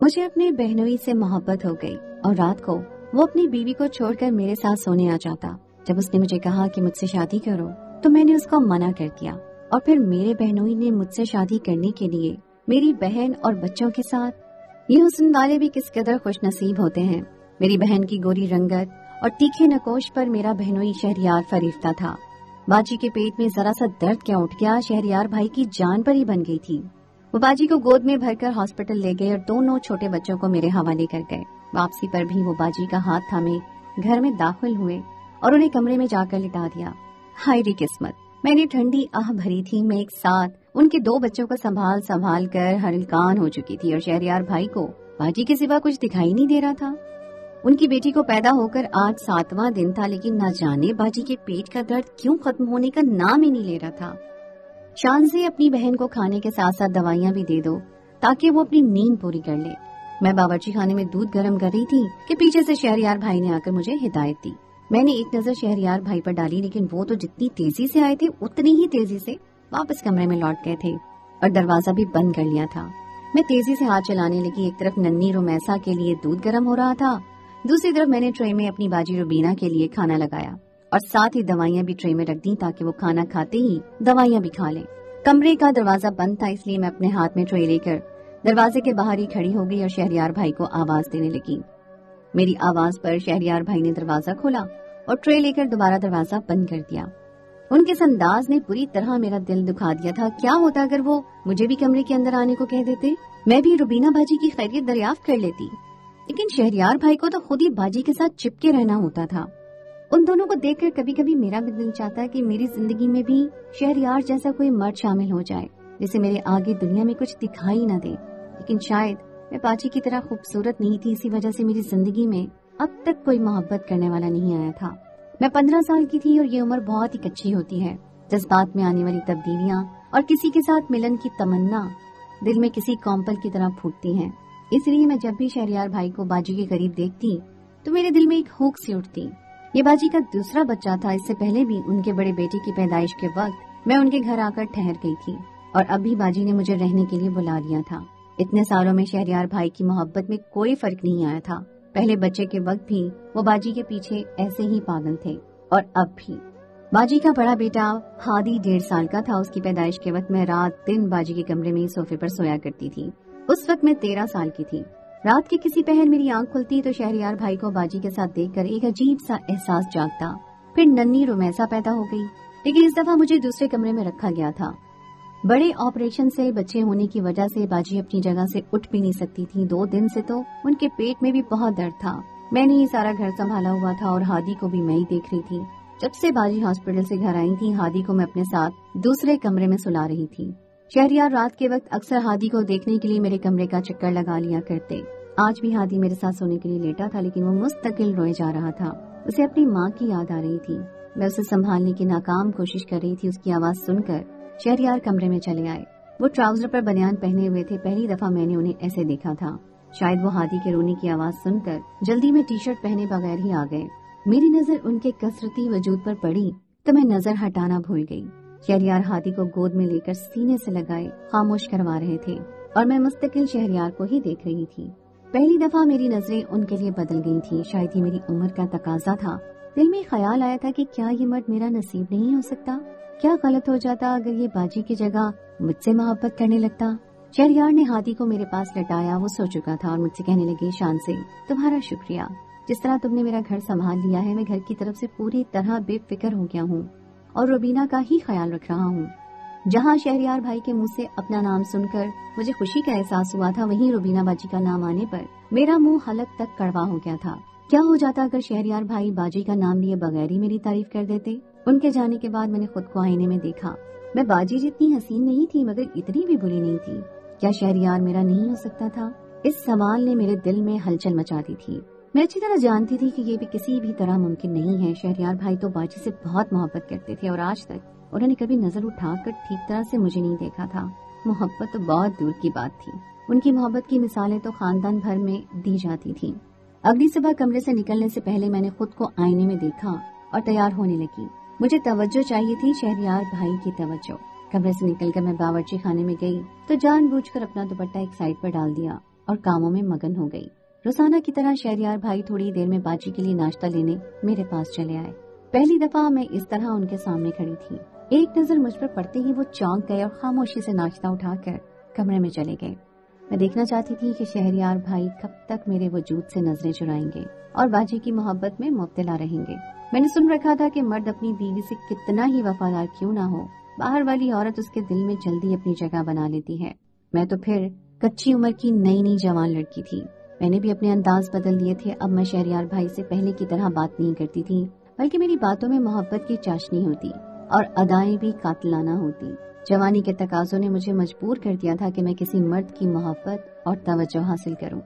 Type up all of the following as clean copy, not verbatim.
مجھے اپنے بہنوئی سے محبت ہو گئی اور رات کو وہ اپنی بیوی کو چھوڑ کر میرے ساتھ سونے آ جاتا۔ جب اس نے مجھے کہا کہ مجھ سے شادی کرو تو میں نے اس کو منع کر دیا، اور پھر میرے بہنوئی نے مجھ سے شادی کرنے کے لیے میری بہن اور بچوں کے ساتھ۔ یہ حسن والے بھی کس قدر خوش نصیب ہوتے ہیں۔ میری بہن کی گوری رنگت اور تیکھے نکوش پر میرا بہنوئی شہریار فریفتہ تھا۔ باجی کے پیٹ میں ذرا سا درد کیا اٹھ گیا، شہریار بھائی کی جان پر ہی بن گئی تھی۔ وہ باجی کو گود میں بھر کر ہاسپٹل لے گئے اور دونوں چھوٹے بچوں کو میرے حوالے کر گئے۔ واپسی پر بھی وہ باجی کا ہاتھ تھامے گھر میں داخل ہوئے اور انہیں کمرے میں جا کر لٹا دیا۔ ہائے ری قسمت، میں نے ٹھنڈی آہ بھری تھی، میں ایک ساتھ ان کے 2 بچوں کو سنبھال کر ہلکان ہو چکی تھی، اور شہریار بھائی کو باجی کے سوا کچھ دکھائی نہیں دے رہا تھا۔ ان کی بیٹی کو پیدا ہو کر آج 7واں دن تھا، لیکن نہ جانے باجی کے پیٹ کا درد کیوں ختم ہونے کا نام ہی نہیں لے رہا تھا۔ شان سے اپنی بہن کو کھانے کے ساتھ ساتھ دوائیاں بھی دے دو تاکہ وہ اپنی نیند پوری کر لے۔ میں باورچی خانے میں دودھ گرم کر رہی تھی کہ پیچھے سے شہریار بھائی نے آ کر مجھے ہدایت دی۔ میں نے ایک نظر شہریار بھائی پر ڈالی، لیکن وہ تو جتنی تیزی سے آئے تھے اتنی ہی تیزی سے واپس کمرے میں لوٹ گئے تھے اور دروازہ بھی بند کر لیا تھا۔ میں تیزی سے ہاتھ چلانے لگی، ایک طرف ننھی رومیسا کے لیے دودھ گرم ہو رہا تھا، دوسری طرف میں نے ٹرے میں اپنی باجی روبینہ کے لیے کھانا لگایا اور ساتھ ہی دوائیاں بھی ٹرے میں رکھ دی تاکہ وہ کھانا کھاتے ہی دوائیاں بھی کھا لیں۔ کمرے کا دروازہ بند تھا، اس لیے میں اپنے ہاتھ میں ٹرے لے کر دروازے کے باہر ہی کھڑی ہو گئی اور شہریار بھائی کو آواز دینے لگی۔ میری آواز پر شہریار بھائی نے دروازہ کھولا اور ٹرے لے کر دوبارہ دروازہ بند کر دیا۔ ان کے اس انداز نے پوری طرح میرا دل دکھا دیا تھا۔ کیا ہوتا اگر وہ مجھے بھی کمرے کے اندر آنے کو کہہ دیتے؟ میں بھی روبینہ باجی کی خیریت دریافت کر لیتی، لیکن شہریار بھائی کو تو خود ہی باجی کے ساتھ چپکے رہنا ہوتا تھا۔ ان دونوں کو دیکھ کر کبھی کبھی میرا بھی دل چاہتا ہے کہ میری زندگی میں بھی شہریار جیسا کوئی مرد شامل ہو جائے جسے میرے آگے دنیا میں کچھ دکھائی نہ دے، لیکن شاید میں باجی کی طرح خوبصورت نہیں تھی، اسی وجہ سے میری زندگی میں اب تک کوئی محبت کرنے والا نہیں آیا تھا۔ میں 15 سال کی تھی اور یہ عمر بہت ہی کچی ہوتی ہے۔ جذبات میں آنے والی تبدیلیاں اور کسی کے ساتھ ملن کی تمنا دل میں کسی کمپل کی طرح پھوٹتی ہیں، اس لیے میں جب بھی شہریار بھائی کو باجی کے قریب دیکھتی تو میرے دل میں ایک ہوک سی اٹھتی۔ یہ باجی کا دوسرا بچہ تھا، اس سے پہلے بھی ان کے بڑے بیٹے کی پیدائش کے وقت میں ان کے گھر آ کر ٹھہر گئی تھی اور اب بھی باجی نے مجھے رہنے کے لیے بلا لیا تھا۔ اتنے سالوں میں شہریار بھائی کی محبت میں کوئی فرق نہیں آیا تھا۔ پہلے بچے کے وقت بھی وہ باجی کے پیچھے ایسے ہی پاگل تھے اور اب بھی۔ باجی کا بڑا بیٹا ہادی 1.5 سال کا تھا، اس کی پیدائش کے وقت میں رات دن باجی کے کمرے میں ہی صوفے پر سویا کرتی تھی۔ اس وقت میں 13 سال کی تھی۔ رات کے کسی پہر میری آنکھ کھلتی تو شہریار بھائی کو باجی کے ساتھ دیکھ کر ایک عجیب سا احساس جاگتا۔ پھر ننھی رومیسا پیدا ہو گئی، لیکن اس دفعہ مجھے دوسرے کمرے میں رکھا گیا تھا۔ بڑے آپریشن سے بچے ہونے کی وجہ سے باجی اپنی جگہ سے اٹھ بھی نہیں سکتی تھی۔ 2 دن سے تو ان کے پیٹ میں بھی بہت درد تھا۔ میں نے ہی سارا گھر سنبھالا ہوا تھا اور ہادی کو بھی میں ہی دیکھ رہی تھی۔ جب سے باجی ہاسپٹل سے گھر آئی تھی، ہادی کو میں اپنے ساتھ دوسرے کمرے میں سلا رہی تھی۔ شہریار رات کے وقت اکثر ہادی کو دیکھنے کے لیے میرے کمرے کا چکر لگا لیا کرتے۔ آج بھی ہادی میرے ساتھ سونے کے لیے لیٹا تھا، لیکن وہ مستقل روئے جا رہا تھا۔ اسے اپنی ماں کی یاد آ رہی تھی۔ میں اسے سنبھالنے کی ناکام کوشش کر رہی تھی۔ اس کی آواز سن کر شہریار کمرے میں چلے آئے۔ وہ ٹراؤزر پر بنیان پہنے ہوئے تھے، پہلی دفعہ میں نے انہیں ایسے دیکھا تھا۔ شاید وہ ہادی کے رونے کی آواز سن کر جلدی میں ٹی شرٹ پہنے بغیر ہی آ گئے۔ میری نظر ان کے کثرتی وجود پر پڑی تو میں نظر ہٹانا بھول گئی۔ شہریار ہادی کو گود میں لے کر سینے سے لگائے خاموش کروا رہے تھے اور میں مستقل شہریار کو ہی دیکھ رہی تھی۔ پہلی دفعہ میری نظریں ان کے لیے بدل گئی تھی، شاید ہی میری عمر کا تقاضا تھا۔ دل میں خیال آیا تھا کہ کیا یہ مرد میرا نصیب نہیں ہو سکتا؟ کیا غلط ہو جاتا اگر یہ باجی کی جگہ مجھ سے محبت کرنے لگتا؟ شہریار نے ہادی کو میرے پاس لٹایا، وہ سو چکا تھا اور مجھ سے کہنے لگے، شان سے تمہارا شکریہ، جس طرح تم نے میرا گھر سنبھال لیا ہے، میں گھر کی طرف سے پوری طرح بے فکر ہو گیا ہوں اور روبینہ کا ہی خیال رکھ رہا ہوں۔ جہاں شہریار بھائی کے منہ سے اپنا نام سن کر مجھے خوشی کا احساس ہوا تھا، وہیں روبینہ باجی کا نام آنے پر میرا منہ حلق تک کڑوا ہو گیا تھا۔ کیا ہو جاتا اگر شہریار بھائی باجی کا نام لیے بغیر ہی میری تعریف کر دیتے؟ ان کے جانے کے بعد میں نے خود کو آئینے میں دیکھا۔ میں باجی جتنی حسین نہیں تھی مگر اتنی بھی بری نہیں تھی۔ کیا شہریار میرا نہیں ہو سکتا تھا؟ اس سوال نے میرے دل میں ہلچل مچا دی تھی۔ میں اچھی طرح جانتی تھی کہ یہ بھی کسی بھی طرح ممکن نہیں ہے۔ شہریار بھائی تو باجی سے بہت محبت کرتے تھے اور آج تک انہوں نے کبھی نظر اٹھا کر ٹھیک طرح سے مجھے نہیں دیکھا تھا۔ محبت تو بہت دور کی بات تھی، ان کی محبت کی مثالیں تو خاندان بھر میں دی جاتی تھی۔ اگلی صبح کمرے سے نکلنے سے پہلے میں نے خود کو آئینے میں دیکھا اور تیار ہونے لگی۔ مجھے توجہ چاہیے تھی، شہریار بھائی کی توجہ۔ کمرے سے نکل کر میں باورچی خانے میں گئی تو جان بوجھ کر اپنا دوپٹہ ایک سائڈ پر ڈال دیا اور کاموں میں مگن ہو گئی۔ روزانہ کی طرح شہریار بھائی تھوڑی دیر میں باجی کے لیے ناشتہ لینے میرے پاس چلے آئے۔ پہلی دفعہ میں اس طرح ان کے سامنے کھڑی تھی۔ ایک نظر مجھ پر پڑتے ہی وہ چونک گئے اور خاموشی سے ناشتہ اٹھا کر کمرے میں چلے گئے۔ میں دیکھنا چاہتی تھی کہ شہریار بھائی کب تک میرے وجود سے نظریں چرائیں گے اور باجی کی محبت میں مبتلا رہیں گے۔ میں نے سن رکھا تھا کہ مرد اپنی بیوی سے کتنا ہی وفادار کیوں نہ ہو، باہر والی عورت اس کے دل میں جلدی اپنی جگہ بنا لیتی ہے۔ میں تو پھر کچی عمر کی نئی جوان لڑکی تھی۔ میں نے بھی اپنے انداز بدل دیے تھے۔ اب میں شہریار بھائی سے پہلے کی طرح بات نہیں کرتی تھی، بلکہ میری باتوں میں محبت کی چاشنی ہوتی اور ادائیں بھی قاتلانہ ہوتی۔ جوانی کے تقاضوں نے مجھے مجبور کر دیا تھا کہ میں کسی مرد کی محبت اور توجہ حاصل کروں،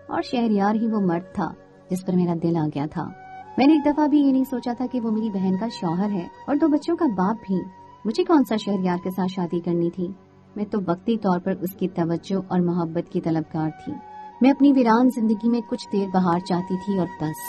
اور شہریار ہی وہ مرد تھا جس پر میرا دل آ گیا تھا۔ میں نے ایک دفعہ بھی یہ نہیں سوچا تھا کہ وہ میری بہن کا شوہر ہے اور 2 بچوں کا باپ بھی۔ مجھے کون سا شہریار کے ساتھ شادی کرنی تھی؟ میں تو وقتی طور پر اس کی توجہ اور محبت کی طلبگار تھی۔ میں اپنی ویران زندگی میں کچھ دیر بہار چاہتی تھی اور بس۔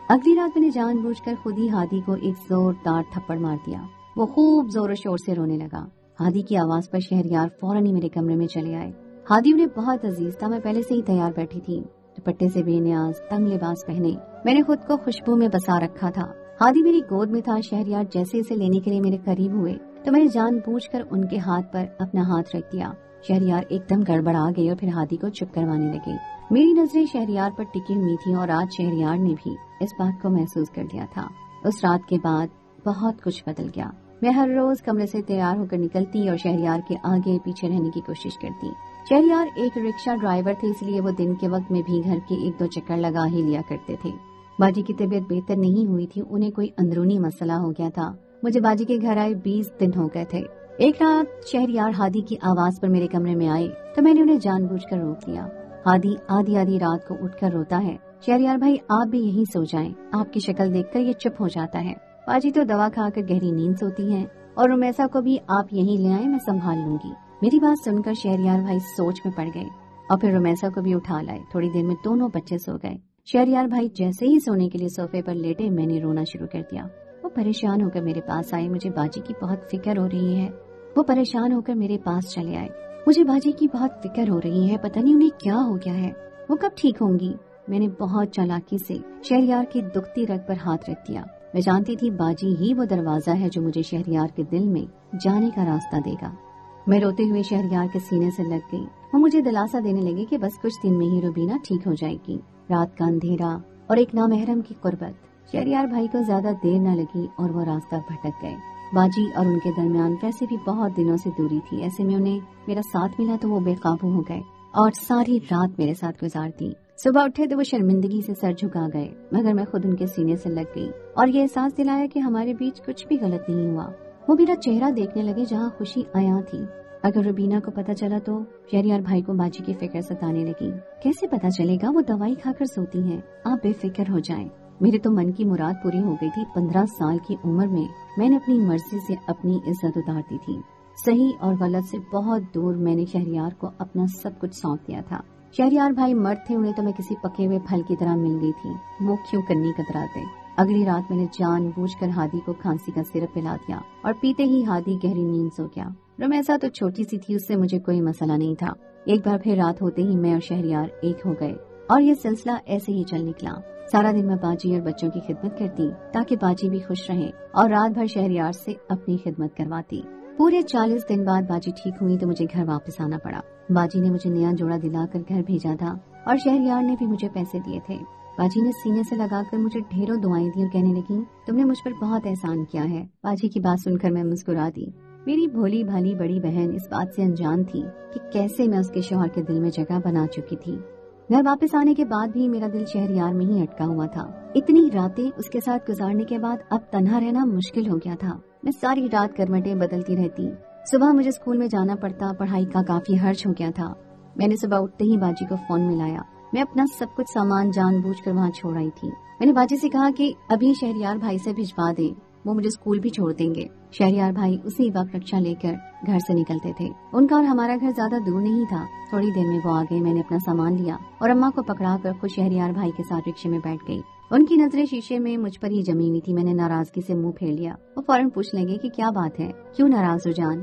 اگلی رات میں نے جان بوجھ کر خود ہی ہادی کو ایک زوردار تھپڑ مار دیا۔ وہ خوب زور و شور سے رونے لگا۔ ہادی کی آواز پر شہریار فوراً ہی میرے کمرے میں چلے آئے۔ ہادی انہیں بہت عزیز تھا۔ میں پہلے سے ہی تیار بیٹھی تھی، دوپٹے سے بے نیاز تنگ لباس پہنے میں نے خود کو خوشبو میں بسا رکھا تھا۔ ہادی میری گود میں تھا۔ شہریار جیسے اسے لینے کے لیے میرے قریب ہوئے تو میں نے جان بوجھ کر ان کے ہاتھ پر اپنا ہاتھ رکھ دیا۔ شہریار ایک دم گڑبڑا گئی اور پھر ہادی کو چپ کروانے لگے۔ میری نظریں شہریار پر ٹکی ہوئی تھیں اور آج شہریار نے بھی اس بات کو محسوس کر لیا تھا۔ اس رات کے بعد بہت کچھ بدل گیا۔ میں ہر روز کمرے سے تیار ہو کر نکلتی اور شہریار کے آگے پیچھے رہنے کی کوشش کرتی۔ شہریار ایک رکشہ ڈرائیور تھے، اس لیے وہ دن کے وقت میں بھی گھر کے 1-2 چکر لگا ہی لیا کرتے تھے۔ باجی کی طبیعت بہتر نہیں ہوئی تھی، انہیں کوئی اندرونی مسئلہ ہو گیا تھا۔ مجھے باجی کے گھر آئے 20 دن ہو گئے تھے۔ ایک رات شہریار ہادی کی آواز پر میرے کمرے میں آئے تو میں نے انہیں جان بوجھ کر روک لیا۔ ہادی آدھی رات کو اٹھ کر روتا ہے۔ شہریار بھائی آپ بھی یہیں سو جائیں، آپ کی شکل دیکھ کر یہ چپ ہو جاتا ہے۔ باجی تو دوا کھا کر گہری نیند سوتی ہیں، اور رمیسا کو بھی آپ یہیں لے آئیں، میں سنبھال لوں گی۔ میری بات سن کر شہریار بھائی سوچ میں پڑ گئے اور پھر رمیسا کو بھی اٹھا لائے۔ تھوڑی دیر میں دونوں بچے سو گئے۔ شہریار بھائی جیسے ہی سونے کے لیے صوفے پر لیٹے میں نے رونا شروع کر دیا۔ وہ پریشان ہو کر میرے پاس آئے۔ مجھے باجی کی بہت فکر ہو رہی ہے۔ وہ پریشان ہو کر میرے پاس چلے آئے۔ مجھے باجی کی بہت فکر ہو رہی ہے، پتہ نہیں انہیں کیا ہو گیا ہے، وہ کب ٹھیک ہوں گی۔ میں نے بہت چالاکی سے شہریار کی دکھتی رگ پر ہاتھ رکھ دیا۔ میں جانتی تھی باجی ہی وہ دروازہ ہے جو مجھے شہریار کے دل میں جانے کا راستہ دے گا۔ میں روتے ہوئے شہریار کے سینے سے لگ گئی۔ وہ مجھے دلاسا دینے لگے کہ بس کچھ دن میں ہی روبینہ ٹھیک ہو جائے گی۔ رات کا اندھیرا اور ایک نامحرم کی قربت۔ شہریار بھائی کو زیادہ دیر نہ لگی اور وہ راستہ بھٹک گئے۔ باجی اور ان کے درمیان ویسے بھی بہت دنوں سے دوری تھی، ایسے میں انہیں میرا ساتھ ملا تو وہ بے قابو ہو گئے اور ساری رات میرے ساتھ گزار دی۔ صبح اٹھے تو وہ شرمندگی سے سر جھکا گئے، مگر میں خود ان کے سینے سے لگ گئی اور یہ احساس دلایا کہ ہمارے بیچ کچھ بھی غلط نہیں ہوا۔ وہ میرا چہرہ دیکھنے لگے جہاں خوشی عیاں تھی۔ اگر روبینہ کو پتہ چلا تو شہریار بھائی کو باجی کی فکر ستانے لگی۔ کیسے پتہ چلے گا؟ وہ دوائی کھا کر سوتی ہیں، آپ بے فکر ہو جائیں۔ میرے تو من کی مراد پوری ہو گئی تھی۔ 15 سال کی عمر میں نے اپنی مرضی سے اپنی عزت اتار دی تھی۔ صحیح اور غلط سے بہت دور میں نے شہریار کو اپنا سب کچھ سونپ دیا تھا۔ شہریار بھائی مرد تھے، انہیں تو میں کسی پکے ہوئے پھل کی طرح مل گئی تھی، وہ کیوں کرنی کتراتے۔ اگلی رات میں نے جان بوجھ کر ہادی کو کھانسی کا سرپ پلا دیا اور پیتے ہی ہادی گہری نیند سو گیا۔ رمیسا تو چھوٹی سی تھی، اس سے مجھے کوئی مسئلہ نہیں تھا۔ ایک بار پھر رات ہوتے ہی میں اور شہریار ایک ہو گئے اور یہ سلسلہ ایسے ہی چل نکلا۔ سارا دن میں باجی اور بچوں کی خدمت کرتی تاکہ باجی بھی خوش رہے اور رات بھر شہریار سے اپنی خدمت کرواتی۔ پورے 40 دن بعد باجی ٹھیک ہوئی تو مجھے گھر واپس آنا پڑا۔ باجی نے مجھے نیا جوڑا دلا کر گھر بھیجا تھا اور شہریار نے بھی مجھے پیسے دیے تھے۔ باجی نے سینے سے لگا کر مجھے ڈھیروں دعائیں دی اور کہنے لگی تم نے مجھ پر بہت احسان کیا ہے۔ باجی کی بات سن کر میں مسکرا دی۔ میری بھولی بھالی بڑی بہن اس بات سے انجان تھی کہ کیسے میں اس کے شوہر کے دل میں جگہ بنا چکی تھی۔ گھر واپس آنے کے بعد بھی میرا دل شہریار میں ہی اٹکا ہوا تھا۔ اتنی راتیں اس کے ساتھ گزارنے کے بعد اب تنہا رہنا مشکل ہو گیا تھا۔ میں ساری رات کرمٹیں بدلتی رہتی۔ صبح مجھے اسکول میں جانا پڑتا، پڑھائی کا کافی حرج ہو گیا تھا۔ میں نے صبح اٹھتے ہی باجی کو فون ملایا۔ میں اپنا سب کچھ سامان جان بوجھ کر وہاں چھوڑ آئی تھی۔ میں نے باجی سے کہا کہ ابھی شہریار بھائی سے بھجوا دیں، وہ مجھے اسکول بھی چھوڑ دیں گے۔ شہریار بھائی اسی وقت رکشا لے کر گھر سے نکلتے تھے۔ ان کا اور ہمارا گھر زیادہ دور نہیں تھا۔ تھوڑی دیر میں وہ آ گئے۔ میں نے اپنا سامان لیا اور اماں کو پکڑا کر خود شہریار بھائی کے ساتھ رکشے میں بیٹھ گئی۔ ان کی نظریں شیشے میں مجھ پر ہی جمی ہوئی تھی۔ میں نے ناراضگی سے منہ پھیر لیا۔ وہ فوراً پوچھ لیں گے کہ کیا بات ہے، کیوں ناراض ہو جان؟